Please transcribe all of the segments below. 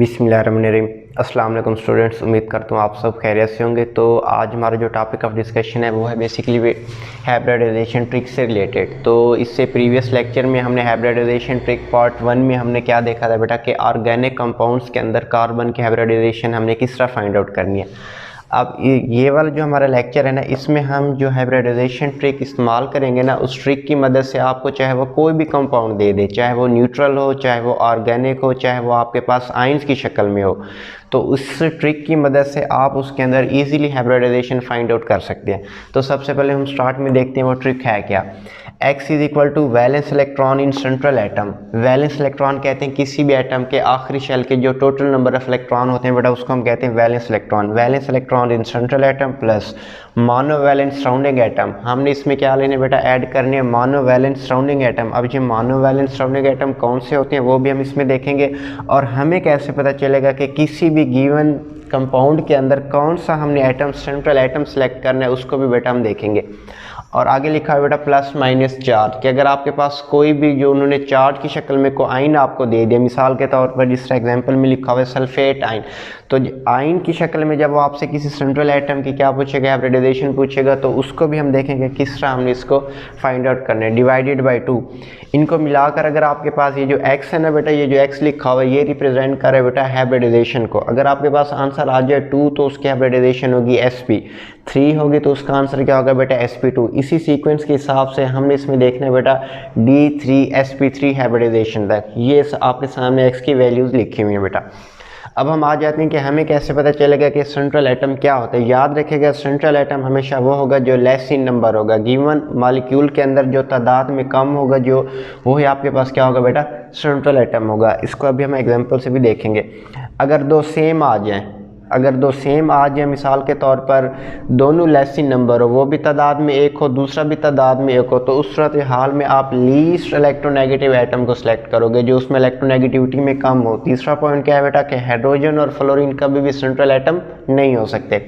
बिस्मिल्लाहिर्रहमानिर्रहीम। अस्सलाम वालेकुम स्टूडेंट्स, उम्मीद करता हूँ आप सब खैरियत से होंगे। तो आज हमारा जो टॉपिक ऑफ डिस्कशन है वो है बेसिकली हाइब्रिडाइजेशन ट्रिक से रिलेटेड। तो इससे प्रीवियस लेक्चर में हमने हाइब्रिडाइजेशन ट्रिक पार्ट 1 में हमने क्या देखा था बेटा कि ऑर्गेनिक कंपाउंड्स के अंदर कार्बन की हाइब्रिडाइजेशन हमने किस तरह फाइंड आउट करनी है। अब ये वाला जो हमारा लेक्चर है ना, इसमें हम जो हाइब्रिडाइजेशन ट्रिक इस्तेमाल करेंगे ना, उस ट्रिक की मदद से आपको चाहे वो कोई भी कंपाउंड दे दे, चाहे वो न्यूट्रल हो, चाहे वो ऑर्गेनिक हो, चाहे वो आपके पास आयंस की शक्ल में हो, तो उस ट्रिक की मदद से आप उसके अंदर इजीली हाइब्रिडाइजेशन फाइंड आउट कर सकते हैं। तो सबसे पहले हम स्टार्ट में देखते हैं वो ट्रिक है क्या। X is equal to valence electron in central atom. Valence electron कहते हैं किसी भी एटम के आखिरी शेल के जो टोटल नंबर ऑफ इलेक्ट्रॉन होते हैं बेटा, उसको हम कहते हैं valence electron. Valence electron in central atom plus monovalent surrounding atom. हमने इसमें क्या लेने बेटा, ऐड करने हैं मोनोवैलेंट सराउंडिंग एटम। अब ये मोनोवैलेंट सराउंडिंग एटम कौन से होते हैं वो भी हम इसमें देखेंगे, और हमें कैसे पता चलेगा कि किसी भी गिवन कंपाउंड के अंदर कौन सा हमने एटम सेंट्रल एटम सेलेक्ट करना है, उसको भी बेटा हम देखेंगे। और आगे लिखा है बेटा प्लस माइनस चार्ज, कि अगर आपके पास कोई भी जो उन्होंने चार्ज की शक्ल में कोई आयन आपको दे दिया, मिसाल के तौर पर जिस एग्जांपल में लिखा हुआ है सल्फेट आयन, तो आयन की शक्ल में जब वो आपसे किसी सेंट्रल एटम की क्या पूछेगा, हाइब्रिडाइजेशन पूछेगा, तो उसको भी हम देखेंगे किस तरह हमने इसको फाइंड आउट करना है। डिवाइडेड बाई 2, इनको मिलाकर अगर आपके पास ये जो x है ना बेटा, ये जो x लिखा हुआ है ये रिप्रेजेंट कर रहा है बेटा हाइब्रिडाइजेशन को। अगर आपके पास आंसर आ जाए 2 तो उसकी हाइब्रिडाइजेशन होगी sp, 3 होगी तो उसका आंसर क्या होगा बेटा sp2। इसी सीक्वेंस के हिसाब से हमने इसमें देखना है बेटा d3sp3 हाइब्रिडाइजेशन तक। ये आपके सामने x की वैल्यूज़ लिखी हुई हैं बेटा। अब हम आ जाते हैं कि हमें कैसे पता चलेगा कि सेंट्रल एटम क्या होता है। याद रखिएगा सेंट्रल एटम हमेशा वो होगा जो लेस इन नंबर होगा, गिवन मॉलिक्यूल के अंदर जो तादाद में कम होगा, जो वो ही आपके पास क्या होगा बेटा, सेंट्रल एटम होगा। इसको अभी हम एग्जांपल से भी देखेंगे। अगर दो सेम आ जाएं, अगर दो सेम आ जाए, मिसाल के तौर पर दोनों लेस इन नंबर हो, वो भी तादाद में एक हो, दूसरा भी तादाद में एक हो, तो उस सूरत हाल में आप लीस्ट इलेक्ट्रोनेगेटिव एटम को सिलेक्ट करोगे जो उसमें इलेक्ट्रोनेगेटिविटी में कम हो। तीसरा पॉइंट क्या है बेटा कि हाइड्रोजन और फ्लोरीन कभी भी सेंट्रल एटम नहीं हो सकते।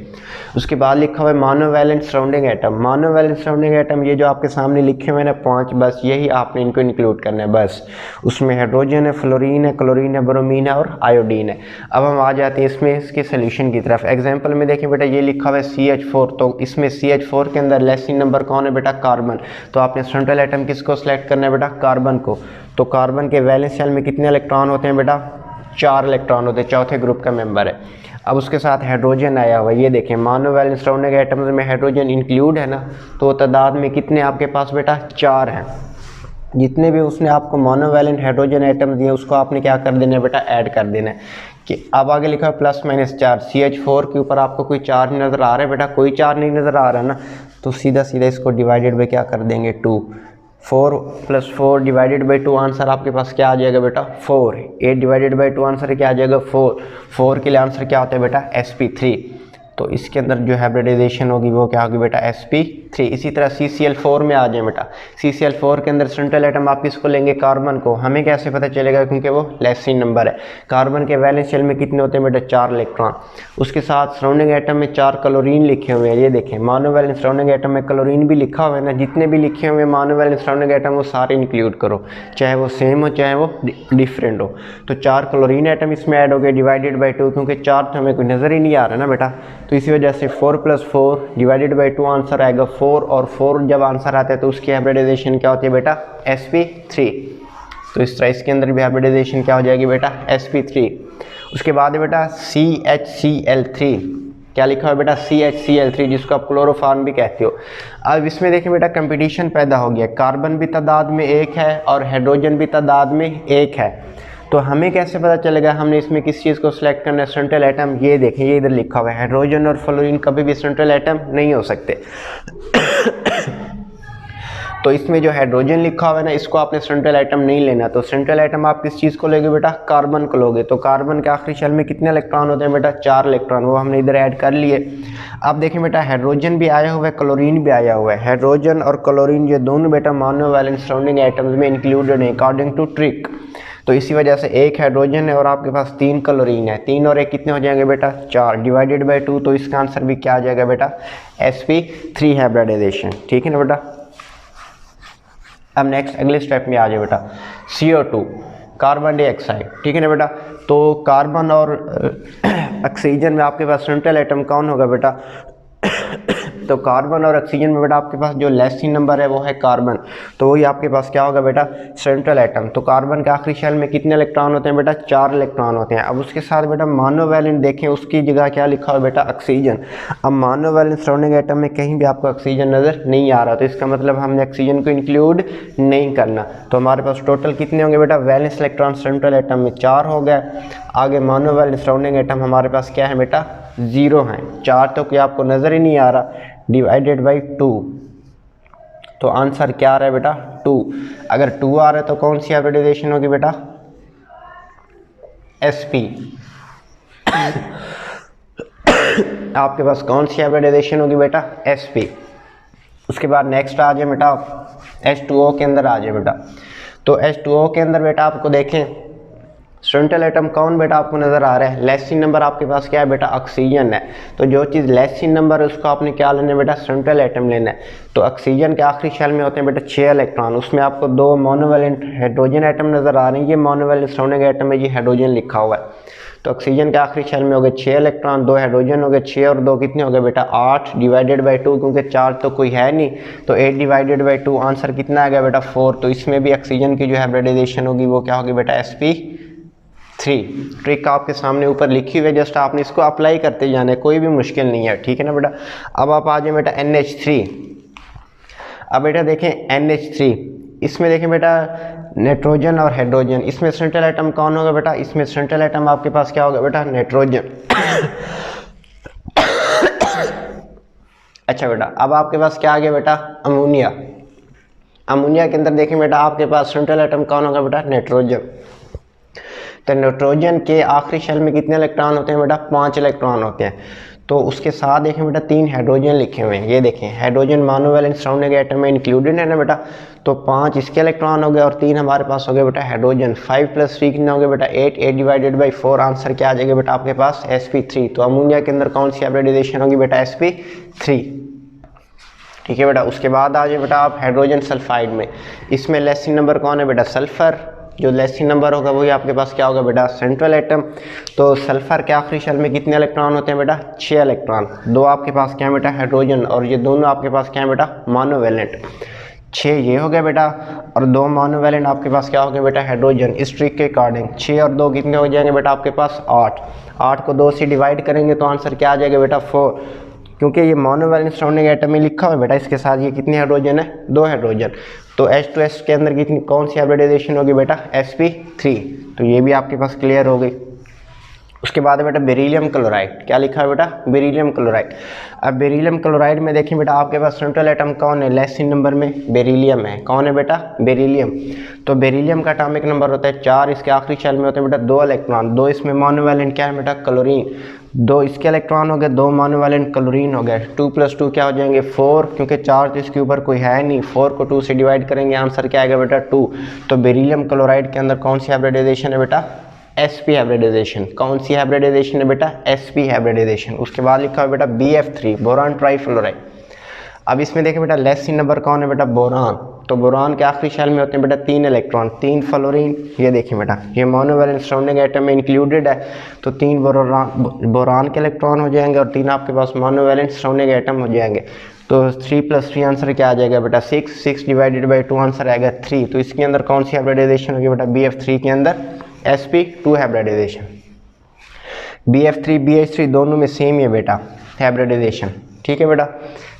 उसके बाद लिखा हुआ है monovalent surrounding atom. Monovalent surrounding atom ये जो आपके सामने लिखे हुए हैं 5, बस यही आपने इनको इंक्लूड करना है बस। उसमें हाइड्रोजन है, फ्लोरीन है, क्लोरीन है, ब्रोमीन है और आयोडीन है। अब हम आ जाते हैं इसमें इसके सोल्यूशन की तरफ। एग्जांपल में देखें बेटा, ये लिखा हुआ है CH4, तो इसमें CH4 के अंदर लेस इन नंबर कौन है बेटा, कार्बन। तो आपने सेंट्रल एटम किसको सिलेक्ट करना है बेटा, कार्बन को। तो कार्बन के वैलेंस शेल में कितने इलेक्ट्रॉन होते हैं बेटा, 4 इलेक्ट्रॉन होते हैं, चौथे ग्रुप का मेंबर है। अब उसके साथ हाइड्रोजन आया हुआ है, ये देखें मोनोवैलेंट सराउंडिंग एटम्स में हाइड्रोजन इंक्लूड है ना, तो तादाद में कितने आपके पास बेटा, 4 हैं। जितने भी उसने आपको मोनोवैलेंट हाइड्रोजन एटम दिए उसको आपने क्या कर देना है बेटा, ऐड कर देना है। कि अब आगे लिखा है प्लस माइनस चार्ज। CH4 के ऊपर आपको कोई चार्ज नज़र आ रहा है बेटा, कोई चार्ज नहीं नज़र आ रहा है ना, तो सीधा सीधा इसको डिवाइडेड बाई क्या कर देंगे, 2। 4 + 4 डिवाइडेड बाई 2, आंसर आपके पास क्या आ जाएगा बेटा, 4। 8 डिवाइडेड बाई 2 आंसर क्या आ जाएगा, 4। 4 के लिए आंसर क्या होता है बेटा, sp3। तो इसके अंदर जो हाइब्रिडाइजेशन होगी वो क्या होगी बेटा, sp3। इसी तरह CCl4 में आ जाए बेटा। CCl4 के अंदर सेंट्रल एटम आप किसको लेंगे, कार्बन को। हमें कैसे पता चलेगा, क्योंकि वो लेस इन नंबर है। कार्बन के वैलेंस शेल में कितने होते हैं बेटा, 4 इलेक्ट्रॉन। उसके साथ सराउंडिंग एटम में 4 क्लोरीन लिखे हुए हैं, ये देखें मोनोवैलेंट सराउंडिंग एटम में क्लोरीन भी लिखा हुआ है ना। जितने भी लिखे हुए मोनोवैलेंट सराउंडिंग एटम वो सारे इंक्लूड करो, चाहे वो सेम हो चाहे वो डिफरेंट हो। तो 4 क्लोरीन एटम इसमें ऐड हो गए डिवाइडेड बाई 2, क्योंकि 4 तो हमें कोई नज़र ही नहीं आ रहा ना बेटा, तो इसी वजह से 4 + 4 डिवाइडेड बाई 2 आंसर आएगा 4। और 4 जब आंसर आता है तो उसकी हाइब्रिडाइजेशन क्या होती है बेटा, sp3। तो इस तरह इसके अंदर भी हाइब्रिडाइजेशन क्या हो जाएगी बेटा, sp3। उसके बाद बेटा CHCl3, क्या लिखा हुआ है बेटा, CHCl3, जिसको आप क्लोरोफॉर्म भी कहते हो। अब इसमें देखें बेटा कंपटीशन पैदा हो गया, कार्बन भी तादाद में एक है और हाइड्रोजन भी तादाद में एक है। तो हमें कैसे पता चलेगा हमने इसमें किस चीज़ को सिलेक्ट करना है, सेंट्रल एटम। ये देखें ये इधर लिखा हुआ है, हाइड्रोजन और फ्लोरीन कभी भी सेंट्रल एटम नहीं हो सकते। तो इसमें जो हाइड्रोजन लिखा हुआ है ना, इसको आपने सेंट्रल एटम नहीं लेना। तो सेंट्रल एटम आप किस चीज़ को लोगे बेटा, कार्बन को लोगे। तो कार्बन के आखिरी शेल में कितने इलेक्ट्रॉन होते हैं बेटा, 4 इलेक्ट्रॉन, वो हमने इधर ऐड कर लिए। अब देखें बेटा हाइड्रोजन भी आया हुआ है, क्लोरीन भी आया हुआ है। हाइड्रोजन और क्लोरीन ये दोनों बेटा मोनोवैलेंट सराउंडिंग एटम्स में इंक्लूडेड है अकॉर्डिंग टू ट्रिक। तो इसी वजह से एक हाइड्रोजन है और आपके पास 3 क्लोरीन है, 3 और 1 कितने हो जाएंगे बेटा, 4 डिवाइडेड बाई 2। तो इसका आंसर भी क्या आ जाएगा बेटा, sp3 हाइब्रिडाइजेशन। ठीक है ना बेटा। अब नेक्स्ट अगले स्टेप में आ जाए बेटा, CO2। कार्बन डाइऑक्साइड, ठीक है ना बेटा। तो कार्बन और ऑक्सीजन में आपके पास सेंट्रल एटम कौन होगा बेटा? तो कार्बन और ऑक्सीजन में बेटा आपके पास जो लेसिन नंबर है वो है कार्बन, तो वही आपके पास क्या होगा बेटा? Central atom. तो कार्बन के आखिरी शेल में कितने इलेक्ट्रॉन होते हैं बेटा? 4 इलेक्ट्रॉन होते हैं। अब उसके साथ बेटा मोनोवैलेंट देखें, उसकी जगह क्या लिखा हुआ बेटा? ऑक्सीजन। अब मोनोवैलेंट सराउंडिंग एटम में कहीं भी आपको ऑक्सीजन नज़र नहीं आ रहा, तो इसका मतलब हमने ऑक्सीजन को इंक्लूड नहीं करना। तो हमारे पास टोटल कितने होंगे बेटा? वैलेंस इलेक्ट्रॉन सेंट्रल एटम में 4 हो गए। आगे मोनोवैलेंट सराउंडिंग एटम हमारे पास क्या है बेटा? 0 हैं। 4 तो क्या आपको नज़र ही नहीं आ रहा, डिवाइडेड बाई 2। तो आंसर क्या आ रहा है बेटा? 2। अगर 2 आ रहा है तो कौन सी हाइब्रिडाइजेशन होगी बेटा? sp। आपके पास कौन सी हाइब्रिडाइजेशन होगी बेटा? sp। उसके बाद नेक्स्ट आ जाए बेटा H2O के अंदर आ जाए बेटा। तो H2O के अंदर बेटा आपको देखें सेंट्रल एटम कौन बेटा आपको नज़र आ रहा है? लेसिन नंबर आपके पास क्या है बेटा? ऑक्सीजन है। तो जो चीज़ लेसिन नंबर है उसको आपने क्या लेना है बेटा? सेंट्रल एटम लेना है। तो ऑक्सीजन के आखिरी शेल में होते हैं बेटा 6 इलेक्ट्रॉन, उसमें आपको 2 मोनोवैलेंट हाइड्रोजन एटम नज़र आ रहे हैं। ये मोनोवैलेंट सराउंडिंग एटम है, ये हाइड्रोजन लिखा हुआ है। तो ऑक्सीजन के आखिरी शेल में हो गए 6 इलेक्ट्रॉन, 2 हाइड्रोजन हो गए, 6 और 2 कितने हो गए बेटा? 8 डिवाइडेड बाई 2, क्योंकि 4 तो कोई है नहीं, तो 8 डिवाइडेड बाई 2 आंसर कितना आ गया बेटा? 4। तो इसमें भी ऑक्सीजन की जो हाइब्रिडाइजेशन होगी वो क्या होगी बेटा? sp3। ट्रिक आपके सामने ऊपर लिखी हुई है, जस्ट आपने इसको अप्लाई करते जाना है, कोई भी मुश्किल नहीं है, ठीक है ना बेटा। अब आप आ जाए बेटा NH3। अब बेटा देखें NH3, इसमें देखें बेटा नाइट्रोजन और हाइड्रोजन, इसमें सेंट्रल एटम कौन होगा बेटा? इसमें सेंट्रल एटम आपके पास क्या होगा बेटा? नाइट्रोजन। अच्छा बेटा, अब आपके पास क्या आ गया बेटा? अमोनिया। अमोनिया के अंदर देखें बेटा आपके पास सेंट्रल एटम कौन होगा बेटा? नाइट्रोजन। तो नाइट्रोजन के आखिरी शेल में कितने इलेक्ट्रॉन होते हैं बेटा? 5 इलेक्ट्रॉन होते हैं। तो उसके साथ देखें बेटा 3 हाइड्रोजन लिखे हुए हैं, ये देखें हाइड्रोजन मोनोवैलेंट सराउंडिंग एटम में इंक्लूडेड है ना बेटा। तो 5 इसके इलेक्ट्रॉन हो गए और 3 हमारे पास हो गए बेटा हाइड्रोजन। 5 + 3 कितना हो गया बेटा? 8। 8 डिवाइडेड बाई 4 आंसर क्या आ जाएगा बेटा आपके पास? sp3। तो अमोनिया के अंदर कौन सी हाइब्रिडाइजेशन होगी बेटा? sp3, ठीक है बेटा। उसके बाद आ जाए बेटा आप हाइड्रोजन सल्फाइड में, इसमें लेसिन नंबर कौन है बेटा? सल्फर। जो लेसिन नंबर होगा वही आपके पास क्या होगा बेटा? Central atom. तो सल्फर के आखिरी शेल में कितने इलेक्ट्रॉन होते हैं बेटा? 6 इलेक्ट्रॉन। 2 आपके पास क्या है बेटा? हाइड्रोजन, और ये दोनों आपके पास क्या है बेटा? मोनोवैलेंट। 6 ये हो गया बेटा, और 2 मोनोवैलेंट आपके पास क्या हो गया बेटा? हाइड्रोजन। इस ट्रिक के अकॉर्डिंग 6 और 2 कितने हो जाएंगे बेटा आपके पास? 8। 8 को 2 से डिवाइड करेंगे तो आंसर क्या आ जाएगा बेटा? 4, क्योंकि ये मोनोवैलेंट सराउंडिंग एटम में लिखा हुआ है बेटा। इसके साथ ये कितने हाइड्रोजन है? 2 हाइड्रोजन। तो H2S के अंदर कितनी कौन सी हाइब्रिडाइजेशन होगी बेटा? sp3। तो ये भी आपके पास क्लियर हो गई। उसके बाद है बेटा बेरिलियम क्लोराइड, क्या लिखा है बेटा? Beryllium chloride. अब बेरिलियम क्लोराइड में देखें बेटा आपके पास सेंट्रल एटम कौन है? लेसिन नंबर में बेरिलियम है। कौन है बेटा? बेरिलियम। तो बेरिलियम का एटॉमिक नंबर होता है 4, इसके आखिरी शेल में होते हैं बेटा 2 इलेक्ट्रॉन। 2 इसमें मोनोवैलेंट क्या है बेटा? क्लोरीन। 2 इसके इलेक्ट्रॉन हो गए, 2 मोनोवैलेंट क्लोरीन हो गए। 2 + 2 क्या हो जाएंगे? 4, क्योंकि 4 तो इसके ऊपर कोई है नहीं। 4 को 2 से डिवाइड करेंगे, आंसर क्या आएगा बेटा? 2। तो बेरिलियम क्लोराइड के अंदर कौन सी हाइब्रिडाइजेशन है बेटा? sp hybridisation. कौन सी हाइब्रिडाइजेशन है बेटा? sp hybridisation. उसके बाद लिखा है बेटा BF3, बोरान ट्राईफ्लोराइड। अब इसमें देखें बेटा लेसिन नंबर कौन है बेटा? बोरान। तो बोरान के आखिरी शेल में होते हैं बेटा 3 इलेक्ट्रॉन, 3 फ्लोरीन। ये देखें बेटा ये मोनोवैलेंट सराउंडिंग एटम में इंक्लूडेड है, तो 3 बोरान के इलेक्ट्रॉन हो जाएंगे और 3 आपके पास मोनोवैलेंट सराउंडिंग एटम हो जाएंगे। तो 3 + 3 आंसर क्या आ जाएगा बेटा? 6। 6 डिवाइडेड बाई 2 आंसर आएगा 3। तो इसके अंदर कौन सी हाइब्रिडाइजेशन होगी बेटा? BF3 के अंदर sp2 हाइब्रिडाइजेशन। BF3 BH3 दोनों में सेम है बेटा हाइब्रिडाइजेशन, ठीक है बेटा।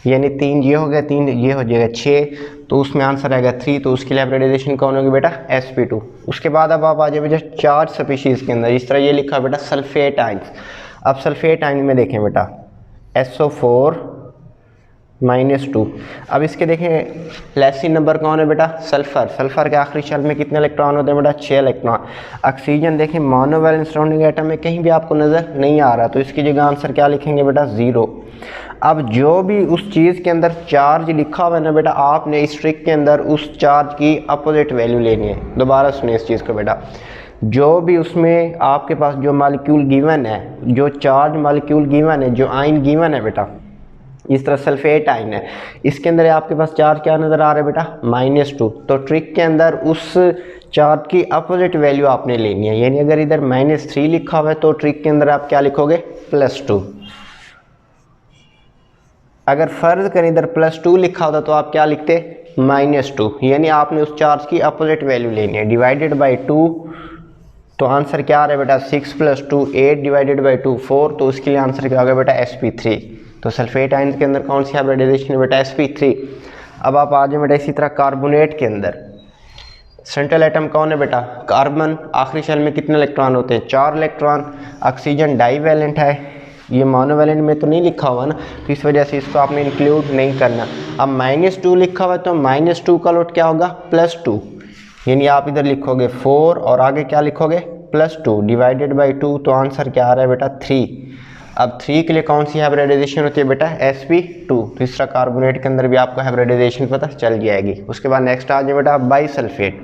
यानी 3 ये हो गया, 3 ये हो जाएगा 6, तो उसमें आंसर आएगा 3। तो उसके लिए हाइब्रिडाइजेशन कौन होगी बेटा? sp2। उसके बाद अब आप आ जाए बेटा चार्ज स्पीशीज़ के अंदर, इस तरह ये लिखा है बेटा सल्फेट आयंस। अब सल्फेट आयन में देखें बेटा SO4 -2। अब इसके देखें लेसिन नंबर कौन है बेटा? सल्फर। सल्फर के आखिरी शेल में कितने इलेक्ट्रॉन होते हैं बेटा? 6 इलेक्ट्रॉन। ऑक्सीजन देखें मोनोवैलेंट सराउंडिंग एटम में कहीं भी आपको नज़र नहीं आ रहा, तो इसकी जगह आंसर क्या लिखेंगे बेटा? 0। अब जो भी उस चीज़ के अंदर चार्ज लिखा हुआ है ना बेटा, आपने इस ट्रिक के अंदर उस चार्ज की अपोजिट वैल्यू लेनी है। दोबारा सुनिए इस चीज़ को बेटा, जो भी उसमें आपके पास जो मॉलिक्यूल गिवन है, जो चार्ज मॉलिक्यूल गिवन है, जो आयन गिवन है बेटा, इस तरह सल्फेट आयन है, इसके अंदर आपके पास चार्ज क्या नज़र आ रहा है बेटा? -2। तो ट्रिक के अंदर उस चार्ज की अपोजिट वैल्यू आपने लेनी है, यानी अगर इधर -3 लिखा हुआ है तो ट्रिक के अंदर आप क्या लिखोगे, +2। अगर फर्ज करें इधर +2 लिखा होता तो आप क्या लिखते, -2, यानी आपने उस चार्ज की अपोजिट वैल्यू लेनी है, डिवाइडेड बाई 2। तो आंसर क्या आ रहा है बेटा, 6 + 2 8, डिवाइडेड बाई 2 4, तो उसके लिए आंसर क्या होगा बेटा, sp3। तो सल्फेट आयन के अंदर कौन सी हाइब्रिडाइजेशन है बेटा, sp3। अब आप आ जाए बेटा इसी तरह कार्बोनेट के अंदर, सेंट्रल एटम कौन है बेटा, कार्बन, आखिरी शेल में कितने इलेक्ट्रॉन होते हैं, 4 इलेक्ट्रॉन। ऑक्सीजन डाईवैलेंट है, ये मोनोवैलेंट में तो नहीं लिखा हुआ ना, तो इस वजह से इसको आपने इंक्लूड नहीं करना। अब -2 लिखा हुआ है तो -2 का लोट क्या होगा, +2, यानी आप इधर लिखोगे 4 और आगे क्या लिखोगे, +2 डिवाइडेड बाई 2, तो आंसर क्या आ रहा है बेटा, 3। अब 3 के लिए कौन सी हाइब्रिडाइजेशन होती है बेटा, sp2। तीसरा कार्बोनेट के अंदर भी आपको हाइब्रिडाइजेशन पता चल जाएगी। उसके बाद नेक्स्ट आ जाए बेटा बाईसल्फेट,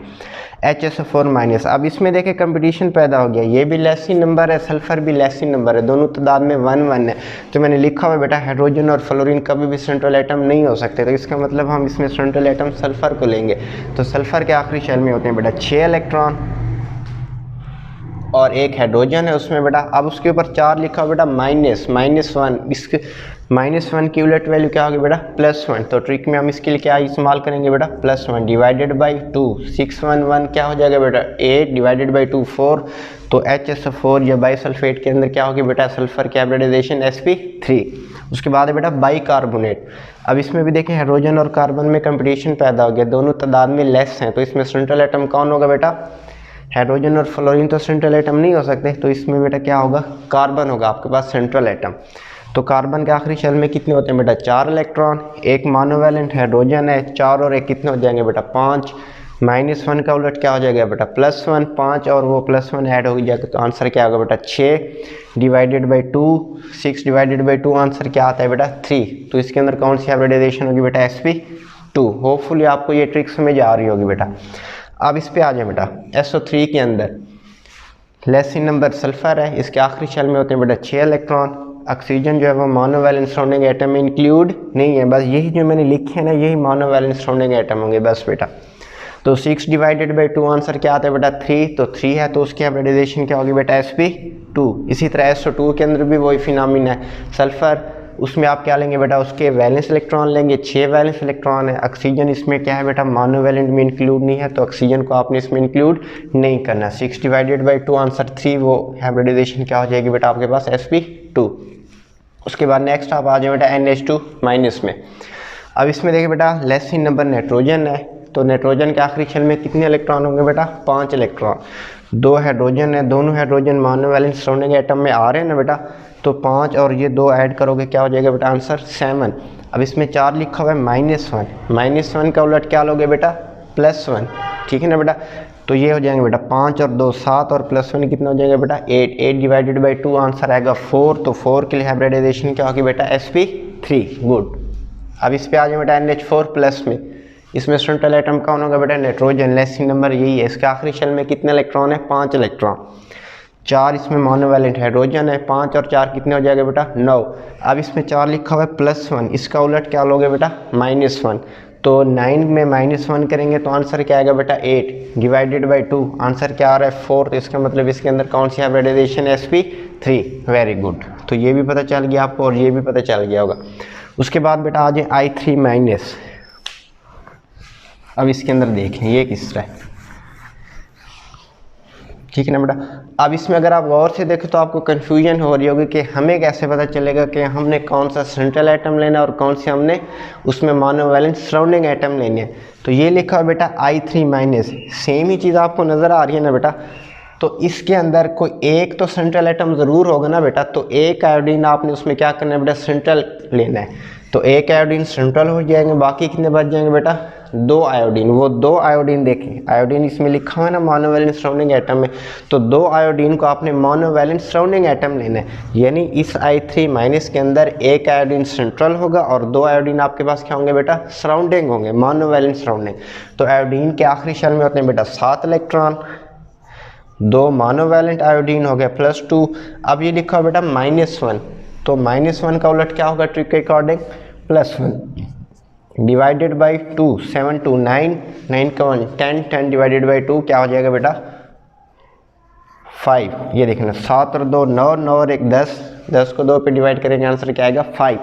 HSO4-। अब इसमें देखें कंपटीशन पैदा हो गया, ये भी लेसिन नंबर है, सल्फर भी लेसिन नंबर है, दोनों तादाद में 1 1 है। तो मैंने लिखा हुआ बेटा हाइड्रोजन और फ्लोरीन कभी भी सेंट्रल एटम नहीं हो सकते, तो इसका मतलब हम इसमें सेंट्रल एटम सल्फर को लेंगे। तो सल्फर के आखिरी शेल में होते हैं बेटा 6 इलेक्ट्रॉन और एक हाइड्रोजन है उसमें बेटा। अब उसके ऊपर 4 लिखा हुआ बेटा -1, इसके -1 की उलट वैल्यू क्या होगी बेटा, +1। तो ट्रिक में हम इसके लिए क्या इस्तेमाल करेंगे बेटा, +1 डिवाइडेड बाई 2, 6 1 1 क्या हो जाएगा बेटा, 8 डिवाइडेड बाई 2 4। तो HSO4 या बाईसल्फेट के अंदर क्या होगी बेटा, सल्फर की हाइब्रिडाइजेशन sp3। उसके बाद है बेटा बाईकार्बोनेट। अब इसमें भी देखें हाइड्रोजन और कार्बन में कंपटीशन पैदा हो गया, दोनों तादाद में लेस हैं, तो इसमें सेंट्रल एटम कौन होगा बेटा, हाइड्रोजन और फ्लोरीन तो सेंट्रल एटम नहीं हो सकते, तो इसमें बेटा क्या होगा, कार्बन होगा आपके पास सेंट्रल एटम। तो कार्बन के आखिरी शेल में कितने होते हैं बेटा, 4 इलेक्ट्रॉन, एक मोनोवैलेंट हाइड्रोजन है, 4 और 1 कितने हो जाएंगे बेटा, 5। -1 का उलट क्या हो जाएगा बेटा, +1, 5 और वो +1 ऐड हो जाएगा, तो आंसर क्या होगा बेटा, 6 divided by 2, 6 divided by 2, answer क्या आता है बेटा, 3। तो इसके अंदर कौन सी हाइब्रिडाइजेशन होगी बेटा, sp2। होपफुली आपको ये ट्रिक समझ आ रही होगी बेटा। अब इस पे आ जाए बेटा, SO3 के अंदर लेसिन नंबर सल्फर है, इसके आखिरी शेल में होते हैं बेटा 6 इलेक्ट्रॉन। ऑक्सीजन जो है वो मोनोवैलेंट सराउंडिंग एटम में इंक्लूड नहीं है, बस यही जो मैंने लिखे हैं ना, यही मोनोवैलेंट सराउंडिंग एटम होंगे बस बेटा। तो 6 डिवाइडेड बाई 2, आंसर क्या आता है बेटा, 3। तो 3 है तो उसकी हाइब्रिडाइजेशन क्या होगी बेटा, sp2। इसी तरह SO2 के अंदर भी वही फिनोमिना है, सल्फर, उसमें आप क्या लेंगे बेटा, उसके वैलेंस इलेक्ट्रॉन लेंगे, 6 वैलेंस इलेक्ट्रॉन है। ऑक्सीजन इसमें क्या है बेटा, मोनोवैलेंट में इंक्लूड नहीं है, तो ऑक्सीजन को आपने इसमें इंक्लूड नहीं करना। 6 डिवाइडेड बाई 2, आंसर 3, वो हाइब्रिडाइजेशन क्या हो जाएगी बेटा आपके पास, sp2। उसके बाद नेक्स्ट आप आ जाए बेटा NH2- में। अब इसमें देखिए बेटा लेसिन नंबर नाइट्रोजन है, तो नाइट्रोजन के आखिरी शेल में कितने इलेक्ट्रॉन होंगे बेटा, 5 इलेक्ट्रॉन। 2 हाइड्रोजन है, दोनों हाइड्रोजन मोनोवैलेंट सराउंडिंग एटम में आ रहे हैं ना बेटा, तो 5 और ये 2 ऐड करोगे क्या हो जाएगा बेटा, आंसर 7। अब इसमें 4 लिखा हुआ है -1, -1 का उलट क्या लोगे बेटा, +1, ठीक है ना बेटा। तो ये हो जाएंगे बेटा 5 और 2 7 और +1 कितना हो जाएगा बेटा, 8। 8 डिवाइडेड बाई 2, आंसर आएगा 4। तो 4 के लिए हाइब्रिडाइजेशन क्या होगी बेटा, sp3। गुड। अब इस पे आ जाए बेटा NH4+ में, इसमें सेंट्रल एटम कौन होगा बेटा, नाइट्रोजन, लेसिन नंबर यही है। इसके आखिरी शेल में कितने इलेक्ट्रॉन है, 5 इलेक्ट्रॉन। 4 इसमें मोनोवैलेंट हाइड्रोजन है, 5 और 4 कितने हो जाएगा बेटा, 9। अब इसमें 4 लिखा हुआ है +1, इसका उलट क्या लोगे बेटा, -1। तो 9 में -1 करेंगे तो आंसर क्या आएगा बेटा, 8 डिवाइडेड बाई 2, आंसर क्या आ रहा है, 4। तो इसका मतलब इसके अंदर कौन सी हाइब्रिडाइजेशन है, sp3। Very good. तो ये भी पता चल गया आपको और ये भी पता चल गया होगा। उसके बाद बेटा आ जाए I3-। अब इसके अंदर देखें ये किस तरह है, ठीक है ना बेटा। अब इसमें अगर आप गौर से देखें तो आपको कन्फ्यूजन हो रही होगी कि हमें कैसे पता चलेगा कि हमने कौन सा सेंट्रल एटम लेना है और कौन से हमने उसमें मोनोवैलेंट सराउंडिंग एटम लेने हैं। तो ये लिखा है बेटा I3-, सेम ही चीज़ आपको नज़र आ रही है ना बेटा। तो इसके अंदर कोई एक तो सेंट्रल एटम ज़रूर होगा ना बेटा, तो एक आयोडीन आपने उसमें क्या करना है बेटा, सेंट्रल लेना है। तो एक आयोडीन सेंट्रल हो जाएंगे, बाकी कितने बच जाएंगे बेटा, 2 आयोडीन। वो 2 आयोडीन देखें, आयोडीन इसमें लिखा हुआ है ना मोनोवैलेंट सराउंडिंग एटम में, तो 2 आयोडीन को आपने मोनोवैलेंट सराउंडिंग एटम लेना है। यानी इस I3- के अंदर एक आयोडीन सेंट्रल होगा और 2 आयोडीन आपके पास क्या होंगे बेटा, सराउंडिंग होंगे, मोनोवैलेंट सराउंडिंग। तो आयोडीन के आखिरी शेल में होते हैं बेटा 7 इलेक्ट्रॉन, 2 मोनोवैलेंट आयोडीन हो गया +2। अब ये लिखा हुआ बेटा -1, तो -1 का उलट क्या होगा ट्रिक के अकॉर्डिंग, +1। डिवाइडेड बाई 2, 7 2 9, 9 का 1 10, 10 डिवाइडेड बाई 2 क्या हो जाएगा बेटा 5। ये देखना 7 और 2 9, 9 और 1 10, 10 को 2 पे डिवाइड करेंगे आंसर क्या आएगा 5।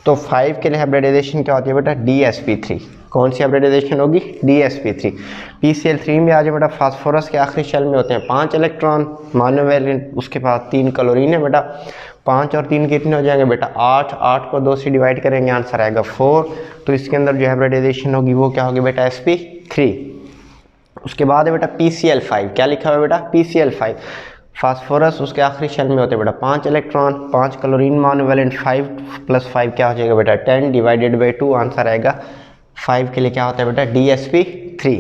तो 5 के लिए हाइब्रिडाइजेशन क्या होती है बेटा DsP3। कौन सी हाइब्रिडाइजेशन होगी DsP3। PCl3 में आ जाए बेटा फास्फोरस के आखिरी शेल में होते हैं 5 इलेक्ट्रॉन मोनोवैलेंट, उसके बाद 3 क्लोरीन है बेटा। 5 और 3 कितने हो जाएंगे बेटा 8, 8 को 2 से डिवाइड करेंगे आंसर आएगा 4। तो इसके अंदर जो हाइब्रिडाइजेशन होगी वो क्या होगी बेटा sp3। उसके बाद है बेटा PCl5, क्या लिखा हुआ है बेटा PCl5 फास्फोरस, उसके आखिरी शेल में होते हैं बेटा 5 इलेक्ट्रॉन, 5 क्लोरीन मोनोवैलेंट, 5 + 5 क्या हो जाएगा बेटा 10 डिवाइडेड बाई 2 आंसर आएगा 5 के लिए क्या होता है बेटा DsP3।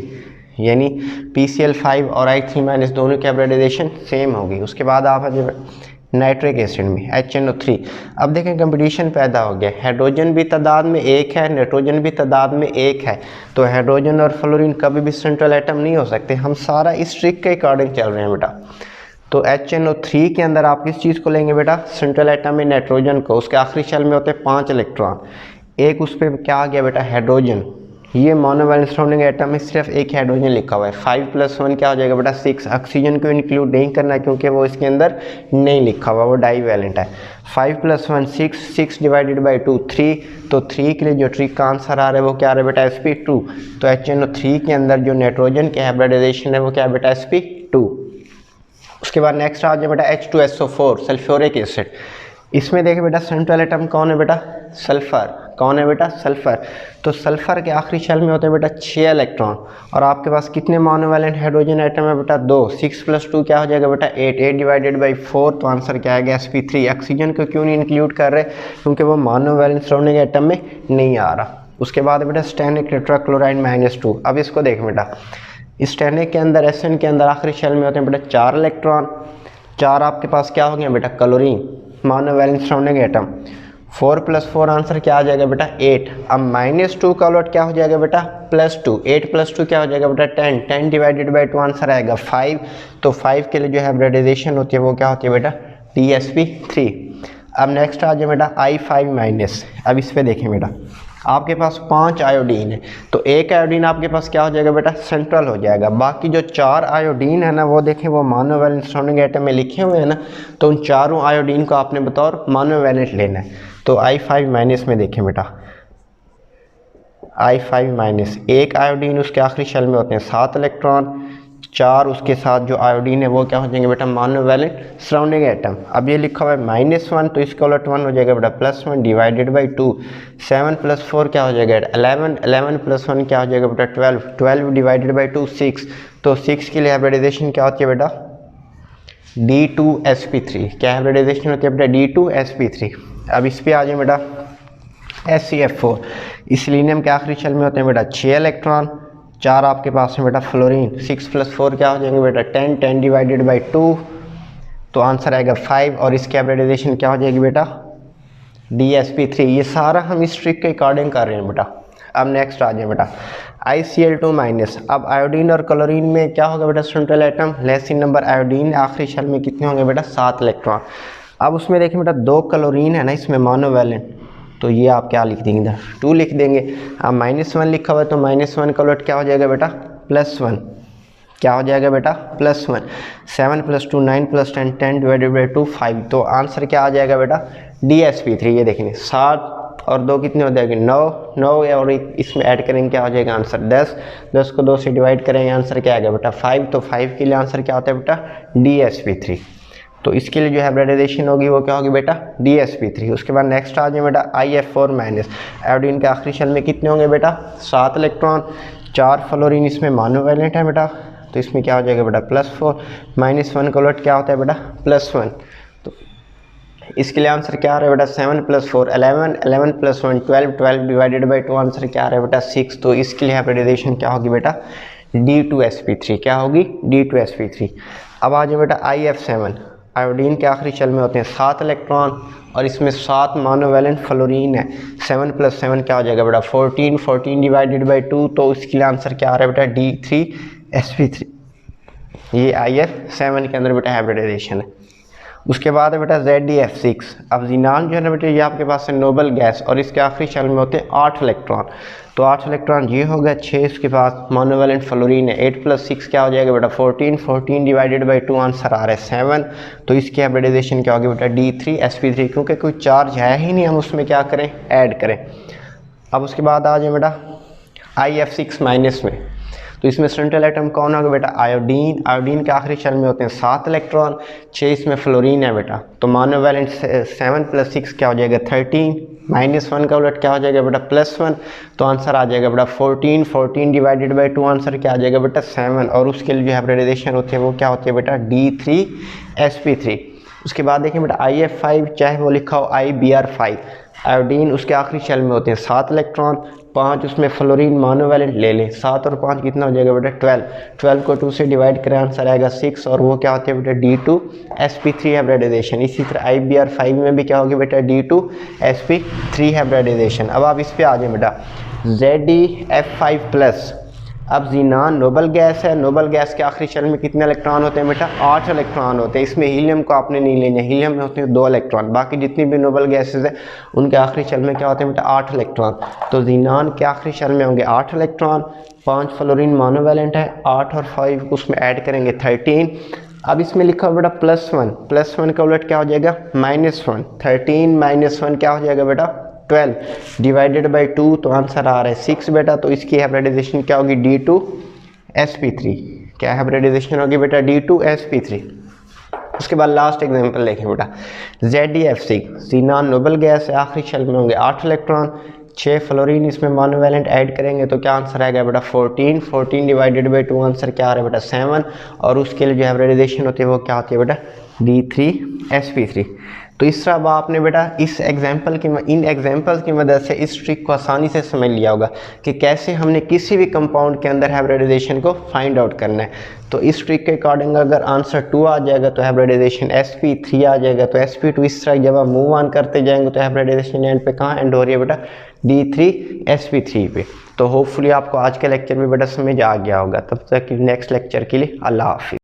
यानी PCl5 और I3- दोनों की हाइब्रिडाइजेशन सेम होगी। उसके बाद आप नाइट्रिक एसिड में HNO3। अब देखें कंपटीशन पैदा हो गया, हाइड्रोजन भी तादाद में एक है, नाइट्रोजन भी तादाद में एक है, तो हाइड्रोजन और फ्लोरीन कभी भी सेंट्रल एटम नहीं हो सकते। हम सारा इस ट्रिक के अकॉर्डिंग चल रहे हैं बेटा। तो HNO3 के अंदर आप किस चीज़ को लेंगे बेटा सेंट्रल एटम में नाइट्रोजन को, उसके आखिरी शेल में होते हैं 5 इलेक्ट्रॉन, एक उस पर क्या आ गया बेटा हाइड्रोजन। ये मोनोवैलेंट सराउंडिंग एटम में सिर्फ एक हाइड्रोजन लिखा हुआ है। 5 + 1 क्या हो जाएगा बेटा 6। ऑक्सीजन को इंक्लूड नहीं करना क्योंकि वो इसके अंदर नहीं लिखा हुआ, वो डाईवैलेंट है। 5 + 1 6, 6 डिवाइडेड बाई 2 3। तो 3 के लिए जो ट्रिक का आंसर आ रहा है वो क्या आ रहा है बेटा sp2। तो HNO3 के अंदर जो नाइट्रोजन के हाइब्रिडाइजेशन है वो क्या है बेटा sp2। उसके बाद नेक्स्ट आ जाए बेटा H2SO4 सल्फ्यूरिक एसिड। इसमें देखिए बेटा सेंट्रल एटम कौन है बेटा सल्फर। कौन है बेटा सल्फर। तो सल्फर के आखिरी शेल में होते हैं बेटा 6 इलेक्ट्रॉन, और आपके पास कितने मोनोवैलेंट हाइड्रोजन एटम है बेटा 2। 6 + 2 क्या हो जाएगा बेटा 8, 8 डिवाइडेड बाई 4 तो आंसर क्या आएगा sp3। ऑक्सीजन को क्यों नहीं इंक्लूड कर रहे क्योंकि वो मोनोवैलेंट सराउंडिंग एटम में नहीं आ रहा। उसके बाद बेटा स्टैनिक टेट्राक्लोराइड -2। अब इसको देख बेटा स्टैनिक के अंदर SN के अंदर आखिरी शेल में होते हैं बेटा 4 इलेक्ट्रॉन, 4 आपके पास क्या हो गया बेटा chlorine monovalent surrounding atom. 4 + 4 answer क्या आ जाएगा बेटा 8। अब -2 का उलट क्या हो जाएगा बेटा +2, 8 + 2 क्या हो जाएगा बेटा 10, 10 डिवाइडेड बाई 2 आंसर आएगा 5। तो 5 के लिए जो हाइब्रिडाइजेशन होती है वो क्या होती है बेटा DsP3। अब नेक्स्ट आ जाए बेटा I5-। अब इस पर देखें बेटा आपके पास 5 आयोडीन है, तो एक आयोडीन आपके पास क्या हो जाएगा बेटा सेंट्रल हो जाएगा। बाकी जो 4 आयोडीन है ना वो देखें वो मोनोवैलेंट सराउंडिंग एटम में लिखे हुए हैं ना, तो उन चारों आयोडीन को आपने बतौर मोनोवैलेंट लेना है। तो I5- में देखें बेटा I5-, एक आयोडीन उसके आखिरी शेल में होते हैं 7 इलेक्ट्रॉन, 4 उसके साथ जो आयोडीन है वो क्या हो जाएंगे बेटा मोनोवैलेंट सराउंडिंग एटम। अब ये लिखा हुआ है -1 तो इसका उलट 1 हो जाएगा बेटा +1 डिवाइडेड बाई 2। 7 + 4 क्या हो जाएगा 11, 11 + 1 क्या हो जाएगा बेटा 12, 12 डिवाइडेड बाई 2 6। तो 6 के लिए हाइब्रिडाइजेशन क्या होती है बेटा D2sp3। क्या हाइब्रिडाइजेशन होती है बेटा D2sp3। अब इस पर आ जाए बेटा SCF4। इस सिलीनियम के आखिरी शेल में होते हैं बेटा 6 इलेक्ट्रॉन, 4 आपके पास है बेटा फ्लोरीन। 6 + 4 क्या हो जाएंगे बेटा 10, 10 डिवाइडेड बाई 2 तो आंसर आएगा 5। और इसकी हाइब्रिडाइजेशन क्या हो जाएगी बेटा DsP3। ये सारा हम इस ट्रिक के अकॉर्डिंग कर रहे हैं बेटा। अब नेक्स्ट आ जाए बेटा ICl2-। अब आयोडीन और क्लोरीन में क्या होगा बेटा central atom less in number iodine, आखिरी शेल में कितने होंगे बेटा 7 इलेक्ट्रॉन। अब उसमें देखिए बेटा 2 क्लोरीन है ना इसमें मोनोवैलेंट, तो ये आप क्या लिख देंगे इधर 2 लिख देंगे। अब -1 लिखा हुआ है तो -1 का उलट क्या हो जाएगा बेटा +1। क्या हो जाएगा बेटा +1। 7 + 2 9 + 10, 10 डिवाइडेड बाई 2 5। तो आंसर क्या आ जाएगा बेटा DsP3। ये देखेंगे 7 और 2 कितने हो जाएंगे 9, 9 और इसमें ऐड करेंगे क्या हो जाएगा आंसर 10, 10 को 2 से डिवाइड करेंगे आंसर क्या आएगा बेटा 5। तो 5 के लिए आंसर क्या होता है बेटा DsP3। तो इसके लिए जो हाइब्रिडाइजेशन होगी वो क्या होगी बेटा DsP3। उसके बाद नेक्स्ट आ जाए बेटा IF4-। आयोडीन के आखिरी शेल में कितने होंगे बेटा 7 इलेक्ट्रॉन, 4 फ्लोरीन इसमें मोनोवैलेंट है बेटा, तो इसमें क्या हो जाएगा बेटा +4। -1 का उलट क्या होता है बेटा +1। तो इसके लिए आंसर क्या आ रहा है बेटा 7 + 4 11, 11 + 1 12, 12 डिवाइडेड बाई 2 आंसर क्या आ रहा है बेटा 6। तो इसके लिए हाइब्रिडाइजेशन क्या होगी बेटा D2sp3। क्या होगी D2sp3। अब आ जाए बेटा IF7। आयोडीन के आखिरी शेल में होते हैं 7 इलेक्ट्रॉन और इसमें 7 मोनोवैलेंट फ्लोरीन है। 7 + 7 क्या हो जाएगा बेटा 14, 14 डिवाइडेड बाई 2 तो इसके लिए आंसर क्या आ रहा है बेटा D3sp3। ये IF7 के अंदर बेटा हाइब्रिडाइजेशन है। उसके बाद है बेटा ZeF6। अब जीनान जो है ना बेटा ये आपके पास है नोबल गैस और इसके आखिरी शेल में होते हैं 8 इलेक्ट्रॉन। तो 8 इलेक्ट्रॉन ये हो गया, 6 इसके पास मोनोवैलेंट फ्लोरीन है, 8 + 6 क्या हो जाएगा बेटा 14, 14 डिवाइडेड बाई 2 आंसर आ रहा है 7। तो इसकी हाइब्रिडाइजेशन क्या होगी बेटा D3sp3, क्योंकि कोई चार्ज है ही नहीं, हम उसमें क्या करें ऐड करें। अब उसके बाद आ जाए बेटा IF6 माइनस में, तो इसमें सेंट्रल एटम कौन होगा बेटा आयोडीन। आयोडीन के आखिरी शेल में होते हैं 7 इलेक्ट्रॉन, 6 इसमें फ्लोरीन है बेटा। तो मोनोवैलेंट 7 + 6 क्या हो जाएगा 13, -1 का उलट क्या हो जाएगा बेटा +1। तो आंसर आ जाएगा बेटा 14, 14 डिवाइडेड बाई 2 आंसर क्या आ जाएगा बेटा 7। और उसके लिए जो हाइब्रिडाइजेशन होती है वो क्या होती है बेटा D3sp3। उसके बाद देखिए बेटा IF5 चाहे वो लिखा हो IBr5, आयोडीन उसके आखिरी शेल में होते हैं 7 इलेक्ट्रॉन, 5 उसमें फ्लोरीन मोनोवैलेंट ले लें, 7 और 5 कितना हो जाएगा बेटा 12, 12 को 2 से डिवाइड करें आंसर आएगा 6। और वो क्या होती है बेटा D2sp3 हाइब्रिडाइजेशन। इसी तरह IBr5 में भी क्या होगी बेटा D2sp3 हाइब्रिडाइजेशन। अब आप इस पे आ जाए बेटा ZeF5+। अब जीनान नोबल गैस है, नोबल गैस के आखिरी शेल में कितने इलेक्ट्रॉन होते हैं बेटा 8 इलेक्ट्रॉन होते हैं। इसमें हीलियम को आपने नहीं लेना, हीलियम में होते हैं 2 इलेक्ट्रॉन। बाकी जितनी भी नोबल गैसेस है उनके आखिरी शेल में क्या होते हैं बेटा 8 इलेक्ट्रॉन। तो जीनान के आखिरी शेल में होंगे 8 इलेक्ट्रॉन, 5 फ्लोरीन मोनोवैलेंट है, 8 और 5 उसमें ऐड करेंगे 13। अब इसमें लिखा हुआ बेटा +1, +1 का उलट क्या हो जाएगा -1, 13 - 1 क्या हो जाएगा बेटा 12 डिवाइडेड बाई 2। तो आंसर आ रहा है 6 बेटा। तो इसकी हाइब्रिडाइजेशन क्या होगी D2sp3। क्या हाइब्रिडाइजेशन होगी बेटा D2sp3। उसके बाद लास्ट एग्जांपल देखें बेटा ZeF6, जीनान नोबल गैस है, आखिरी शेल में होंगे 8 इलेक्ट्रॉन, 6 फ्लोरीन इसमें मोनोवैलेंट ऐड करेंगे तो क्या आंसर आएगा बेटा 14, 14 डिवाइडेड बाई 2 आंसर क्या आ रहा है बेटा 7। और उसके लिए जो हाइब्रिडाइजेशन होती है वो क्या होती है बेटा D3sp3। तो इस तरह अब आपने बेटा इन एग्जांपल्स की मदद से इस ट्रिक को आसानी से समझ लिया होगा कि कैसे हमने किसी भी कंपाउंड के अंदर हाइब्रिडाइजेशन को फाइंड आउट करना है। तो इस ट्रिक के अकॉर्डिंग अगर आंसर 2 आ जाएगा तो हाइब्रिडाइजेशन sp3 आ जाएगा। तो sp2 इस तरह जब आप मूव ऑन करते जाएंगे तो हाइब्रिडाइजेशन एंड पे कहाँ एंड हो रही है बेटा D3sp3 पे। तो होपफुली आपको आज के लेक्चर में बेटा समझ आ गया होगा। तब तक नेक्स्ट लेक्चर के लिए अल्लाह हाफिज़।